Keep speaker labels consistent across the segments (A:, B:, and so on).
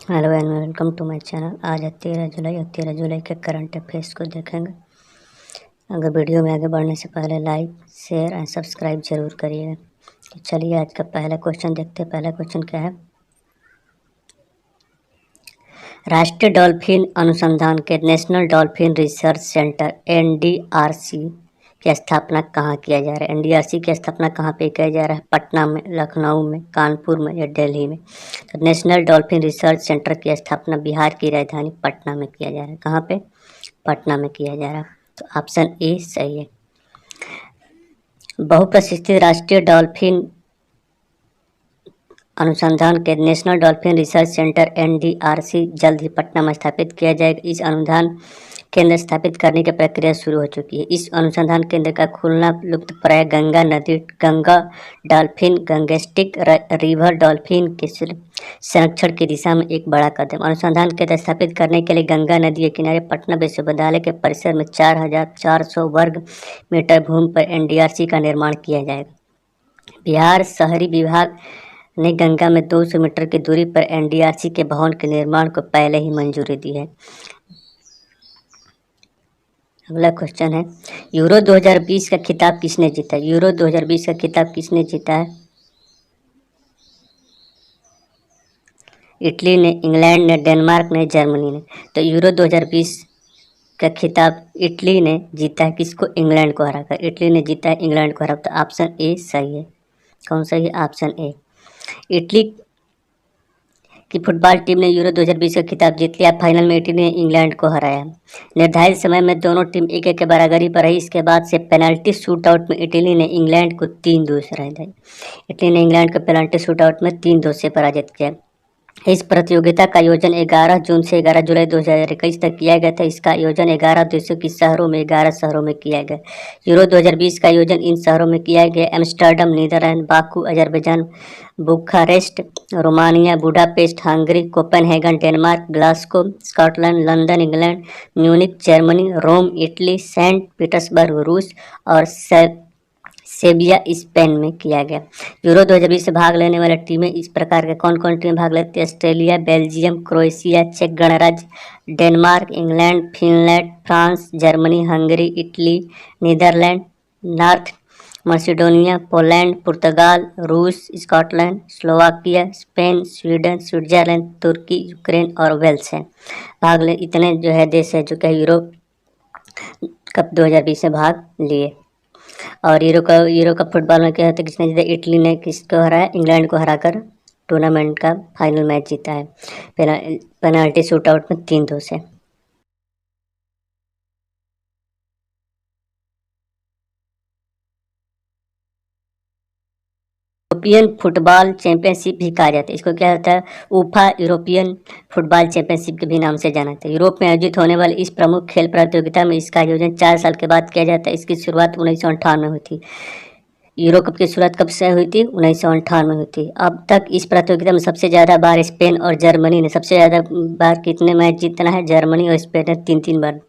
A: Hello and welcome to my channel. आज है 13 जुलाई और 13 जुलाई के करंट अफेयर्स को देखेंगे। अगर वीडियो में आगे बढ़ने से पहले लाइक शेयर एंड सब्सक्राइब जरूर करिएगा। तो चलिए आज का पहला क्वेश्चन देखते हैं। पहला क्वेश्चन क्या है? राष्ट्रीय डॉल्फिन अनुसंधान के national dolphin research centre NDRC की स्थापना कहाँ किया जा रहा है? NDRC की स्थापना कहाँ पे किया जा रहा है? पटना में, लखनऊ में, कानपुर में या दिल्ली में? तो नेशनल डॉल्फिन रिसर्च सेंटर की स्थापना बिहार की राजधानी पटना में किया जा रहा है। कहाँ पे? पटना में किया जा रहा है। तो ऑप्शन ए सही है। बहुप्रतिष्ठित राष्ट्रीय डॉल्फिन अनुसंधान के national dolphin research centre NDRC जल्द ही पटना में स्थापित किया जाएगा। इस अनुसंधान केंद्र स्थापित करने की प्रक्रिया शुरू हो चुकी है। इस अनुसंधान केंद्र का खुलना लुप्तप्राय गंगा नदी, गंगा डॉल्फिन, गैंगस्टिक रिवर डॉल्फिन के संरक्षण की दिशा में एक बड़ा कदम। अनुसंधान केंद्र स्थापित करने के लिए गंगा नदी के किनारे पटना विश्वविद्यालय के परिसर में 4400 वर्ग मीटर भूमि पर NDRC का निर्माण किया जाएगा। बिहार शहरी विभाग ने गंगा में 200 मीटर की दूरी पर NDRC के भवन के निर्माण को पहले ही मंजूरी दी है। अगला क्वेश्चन है, यूरो 2020 का खिताब किसने जीता? यूरो 2020 का खिताब किसने जीता है? इटली ने, इंग्लैंड ने, डेनमार्क ने, जर्मनी ने। तो यूरो 2020 का खिताब इटली ने जीता है। किसको? इंग्लैंड को हराकर। इटली ने जीता है इंग्लैंड को हरा। तो ऑप्शन ए सही है। कौन सही है? Option A. इटली की फुटबॉल टीम ने यूरो 2020 का खिताब जीत लिया। फाइनल में इटली ने इंग्लैंड को हराया। निर्धारित समय में दोनों टीम 1-1 के बराबरी पर रही। इसके बाद से पेनल्टी शूटआउट में इटली ने इंग्लैंड को 3-2 से हराया। इटली ने इंग्लैंड को पेनल्टी शूटआउट में 3-2 से पराजित किया। इस प्रतियोगिता का आयोजन 11 जून से 11 जुलाई 2021 तक किया गया था। इसका आयोजन 11 देशों की शहरों में 11 शहरों में किया गया। यूरो 2020 का आयोजन इन शहरों में किया गया: Amsterdam Netherland, Baku Azerbaijan, Bucharest Romania, Budapest Hungary, Copenhagen Denmark, Glasgow Scotland, London England, Munich Germany, Rome Italy, Saint Petersburg रूस और सेविया स्पेन में किया गया। यूरो 2020 से भाग लेने वाली टीमें इस प्रकार के कौन कौन टीमें भाग लेती है? ऑस्ट्रेलिया, बेल्जियम, क्रोएशिया, चेक गणराज्य, Denmark, England, Finland, France, Germany, Hungary, Italy, Netherlands, North Macedonia, Poland, पुर्तगाल, रूस, Scotland, Slovakia, Spain, Sweden, Switzerland, तुर्की, यूक्रेन और वेल्स हैं। भाग ले इतने जो है देश है जो कि यूरो कप 2020 में भाग लिए। और यूरो कप फुटबॉल में क्या होता है? किसने जीता? इटली ने किसको हराया? इंग्लैंड को हराकर टूर्नामेंट का फाइनल मैच जीता है पेनाल्टी शूटआउट में 3-2 से। यूरोपियन फुटबॉल चैंपियनशिप भी कहा जाता है। इसको क्या होता है? ऊफा यूरोपियन फुटबॉल चैंपियनशिप के भी नाम से जाना जाता है। यूरोप में आयोजित होने वाली इस प्रमुख खेल प्रतियोगिता में इसका आयोजन 4 साल के बाद किया जाता है। इसकी शुरुआत 1958 में हुई थी। यूरो कप की शुरुआत कब से हुई थी? 1958 में हुई थी। अब तक इस प्रतियोगिता में सबसे ज़्यादा बार स्पेन और जर्मनी ने, सबसे ज़्यादा बार कितने मैच जीतना है? जर्मनी और स्पेन ने 3-3 बार,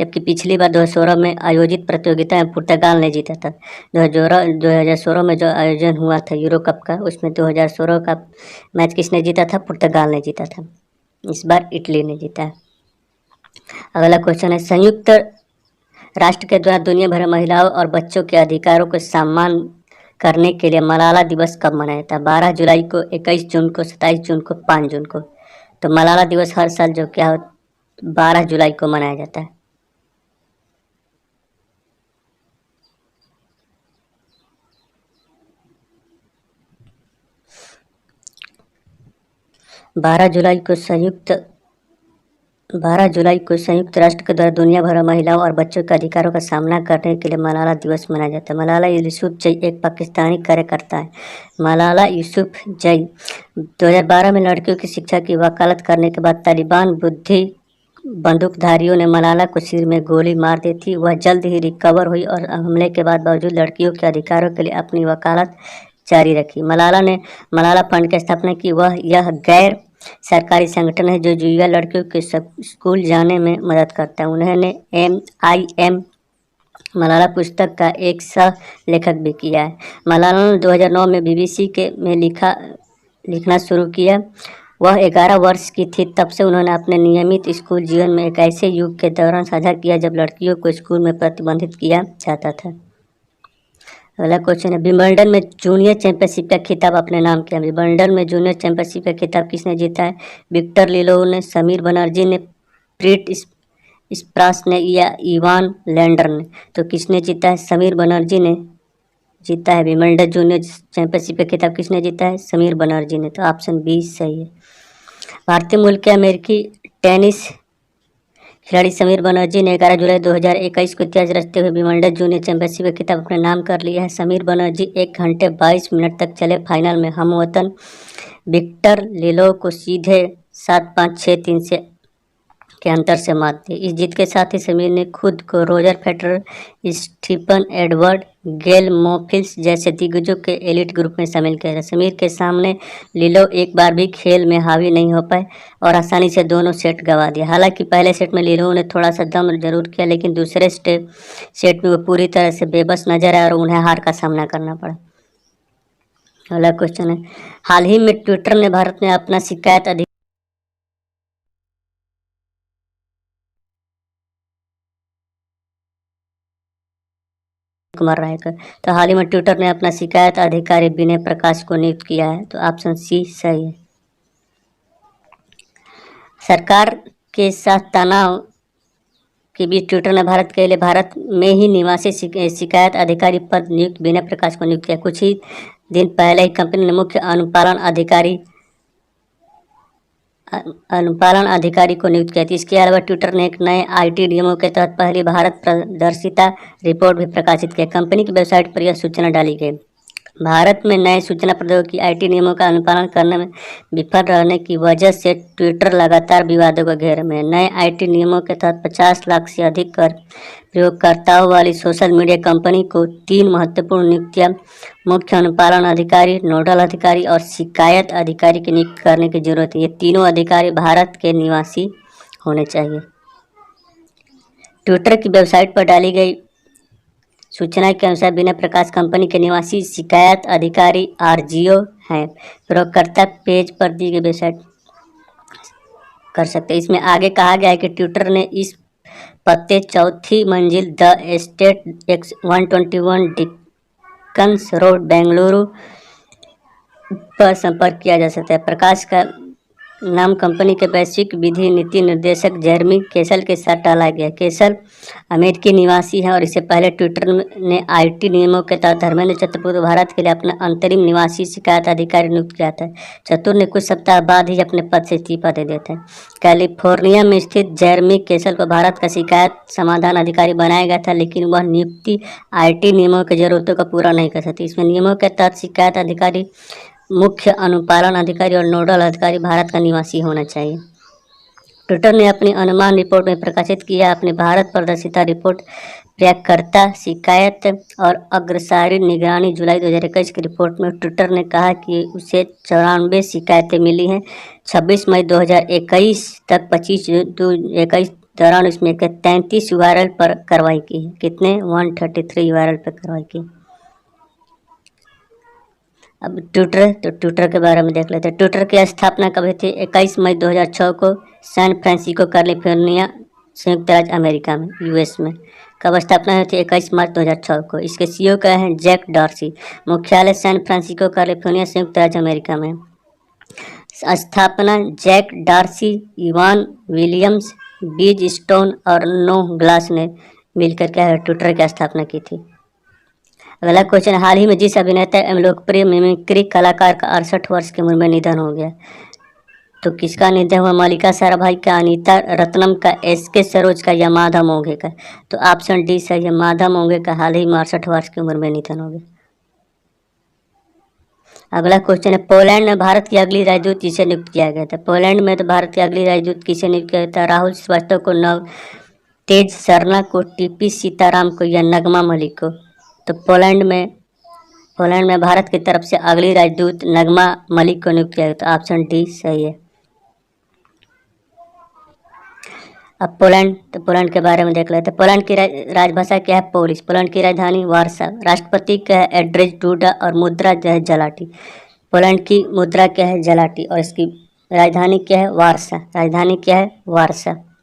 A: जबकि पिछली बार 2016 में आयोजित प्रतियोगिता में पुर्तगाल ने जीता था। 2016 में जो आयोजन हुआ था यूरो कप का, उसमें 2016 का मैच किसने जीता था? पुर्तगाल ने जीता था। इस बार इटली ने जीता है। अगला क्वेश्चन है, संयुक्त राष्ट्र के द्वारा दुनिया भर में महिलाओं और बच्चों के अधिकारों को सम्मान करने के लिए मलाला दिवस कब मनाया जाता है? 12 जुलाई को, 21 जून को, 27 जून को, 5 जून को। तो मलाला दिवस हर साल जो क्या 12 जुलाई को मनाया जाता है। 12 जुलाई को संयुक्त राष्ट्र के द्वारा दुनिया भर में महिलाओं और बच्चों के अधिकारों का सामना करने के लिए मलाला दिवस मनाया जाता है। मलाला यूसुफजई एक पाकिस्तानी कार्यकर्ता है। मलाला यूसुफजई 2012 में लड़कियों की शिक्षा की वकालत करने के बाद तालिबान बंदूकधारियों ने मलाला को सिर में गोली मार दी थी। वह जल्द ही रिकवर हुई और हमले के बाद बावजूद लड़कियों के अधिकारों के लिए अपनी वकालत जारी रखी। मलाला ने मलाला फंड की स्थापना की। यह गैर सरकारी संगठन है जो युवा लड़कियों के स्कूल जाने में मदद करता है। उन्होंने MIM मलाला पुस्तक का एक सह लेखक भी किया है। मलाला ने 2009 में BBC में लिखना शुरू किया। वह 11 वर्ष की थी तब से उन्होंने अपने नियमित स्कूल जीवन में एक ऐसे युग के दौरान साझा किया जब लड़कियों को स्कूल में प्रतिबंधित किया जाता था। अगला क्वेश्चन है, विंबलडन में जूनियर चैंपियनशिप का खिताब अपने नाम किया। विंबलडन में जूनियर चैंपियनशिप का खिताब किसने जीता है? विक्टर लिलो ने, समीर बनर्जी ने, प्रीट स्प्रास ने या इवान लैंडर ने। तो किसने जीता है? समीर बनर्जी ने जीता है। विंबलडन जूनियर चैंपियनशिप का खिताब किसने जीता है? समीर बनर्जी ने। तो ऑप्शन बी सही है। भारतीय मूल के अमेरिकी टेनिस खिलाड़ी समीर बनर्जी ने 11 जुलाई 2021 को इतिहास रचते हुए विंबलडन जूनियर चैंपियनशिप का खिताब अपने नाम कर लिया है। समीर बनर्जी 1 घंटे 22 मिनट तक चले फाइनल में हमवतन विक्टर लिलो को सीधे 7-5, 6-3 से के अंतर से मात दी। इस जीत के साथ ही समीर ने खुद को रोजर फेडरर, स्टीफन एडवर्ड, गेल मोफिल्स जैसे दिग्गजों के एलिट ग्रुप में शामिल किया। समीर के सामने लिलो एक बार भी खेल में हावी नहीं हो पाए और आसानी से दोनों सेट गंवा दिया। हालांकि पहले सेट में लिलो ने थोड़ा सा दम जरूर किया, लेकिन दूसरे सेट में वो पूरी तरह से बेबस नजर आए और उन्हें हार का सामना करना पड़ा। अगला क्वेश्चन है, हाल ही में ट्विटर ने भारत में अपना शिकायत अधिकार कुमार राय का। तो हाल ही में ट्विटर ने अपना शिकायत अधिकारी विनय प्रकाश को नियुक्त किया है। तो ऑप्शन सी सही है। सरकार के साथ तनाव के बीच ट्विटर ने भारत में ही निवासी शिकायत अधिकारी पद नियुक्त विनय प्रकाश को नियुक्त किया। कुछ ही दिन पहले ही कंपनी ने मुख्य अनुपालन अधिकारी को नियुक्त किया था। इसके अलावा ट्विटर ने एक नए आईटी नियमों के तहत पहली भारत पारदर्शिता रिपोर्ट भी प्रकाशित किया। कंपनी की वेबसाइट पर यह सूचना डाली गई। भारत में नए सूचना प्रौद्योगिकी आईटी नियमों का अनुपालन करने में विफल रहने की वजह से ट्विटर लगातार विवादों के घेरे में है। नए आईटी नियमों के तहत 50 लाख से अधिक प्रयोगकर्ताओं वाली सोशल मीडिया कंपनी को 3 महत्वपूर्ण नियुक्तियां मुख्य अनुपालन अधिकारी, नोडल अधिकारी और शिकायत अधिकारी की नियुक्ति करने की जरूरत है। ये तीनों अधिकारी भारत के निवासी होने चाहिए। ट्विटर की वेबसाइट पर डाली गई सूचना के अनुसार विनय प्रकाश कंपनी के निवासी शिकायत अधिकारी आरजीओ हैं। प्रयोगकर्ता पेज पर दी गई वेबसाइट कर सकते हैं। इसमें आगे कहा गया है कि ट्विटर ने इस पते 4थी मंजिल the estate 121 Dickens road Bengaluru पर संपर्क किया जा सकता है। प्रकाश का नाम कंपनी के वैश्विक विधि नीति निर्देशक जेरमी केसल के साथ डाला गया। केसल अमेरिकी निवासी है और इससे पहले ट्विटर ने आईटी नियमों के तहत धर्मेंद्र चतुर्वेदी भारत के लिए अपना अंतरिम निवासी शिकायत अधिकारी नियुक्त किया था। चतुर ने कुछ सप्ताह बाद ही अपने पद से इस्तीफा दे दिया था। कैलिफोर्निया में स्थित जेरमी केसल को भारत का शिकायत समाधान अधिकारी बनाया गया था, लेकिन वह नियुक्ति आईटी नियमों की जरूरतों को पूरा नहीं कर सकती। इसमें नियमों के तहत शिकायत अधिकारी, मुख्य अनुपालन अधिकारी और नोडल अधिकारी भारत का निवासी होना चाहिए। ट्विटर ने अपनी अनुमान रिपोर्ट में प्रकाशित किया अपनी भारत पारदर्शिता रिपोर्ट प्रयोगकर्ता शिकायत और अग्रसारी निगरानी जुलाई 2021 की रिपोर्ट में ट्विटर ने कहा कि उसे 94 शिकायतें मिली हैं। 26 मई 2021 तक 25 जून 2021 दौरान उसमें 33 यूआरएल पर कार्रवाई की है। कितने? 133 यूआरएल पर कार्रवाई की। अब ट्विटर के बारे में देख लेते हैं। ट्विटर की स्थापना कब हुई थी? 21 मई 2006 को सैन फ्रांसिस्को कैलिफोर्निया संयुक्त राज्य अमेरिका में, यूएस में। कब स्थापना हुई थी? 21 मार्च 2006 को। इसके सीईओ क्या हैं? Jack Dorsey. मुख्यालय सैन फ्रांसिस्को कैलिफोर्निया संयुक्त राज्य अमेरिका में। स्थापना Jack Dorsey, Evan Williams, Biz Stone और नोह ग्लास ने मिलकर क्या ट्विटर की स्थापना की थी। अगला क्वेश्चन, हाल ही में जिस अभिनेता एवं लोकप्रिय मिमिक्री कलाकार का 68 वर्ष की उम्र में निधन हो गया, तो किसका निधन हुआ? मल्लिका साराभाई का, अनीता रत्नम का, एसके सरोज का या माधा मोंघे का? तो ऑप्शन डी सही है। माधा मोंघे का हाल ही में 68 वर्ष की उम्र में निधन हो गया। अगला क्वेश्चन है, पोलैंड में भारत की अगली राजदूत किसे नियुक्त किया गया था? पोलैंड में तो भारत की अगली राजदूत किसे नियुक्त किया गया था? राहुल श्रीवास्तव को, नव तेज सरना को, टीपी सीताराम को या नगमा मलिक को? तो पोलैंड में भारत की तरफ से अगली राजदूत नगमा मलिक को नियुक्त किया गया। तो ऑप्शन डी सही है। अब पोलैंड के बारे में देख लेते हैं। पोलैंड की राजभाषा क्या है? पोलिश। पोलैंड की राजधानी वार्सा। राष्ट्रपति क्या है? एंड्रेज डूडा और मुद्रा जो है जलाटी। पोलैंड की मुद्रा क्या है? जलाटी और इसकी राजधानी क्या है? वारसा। राजधानी क्या है? वारसा।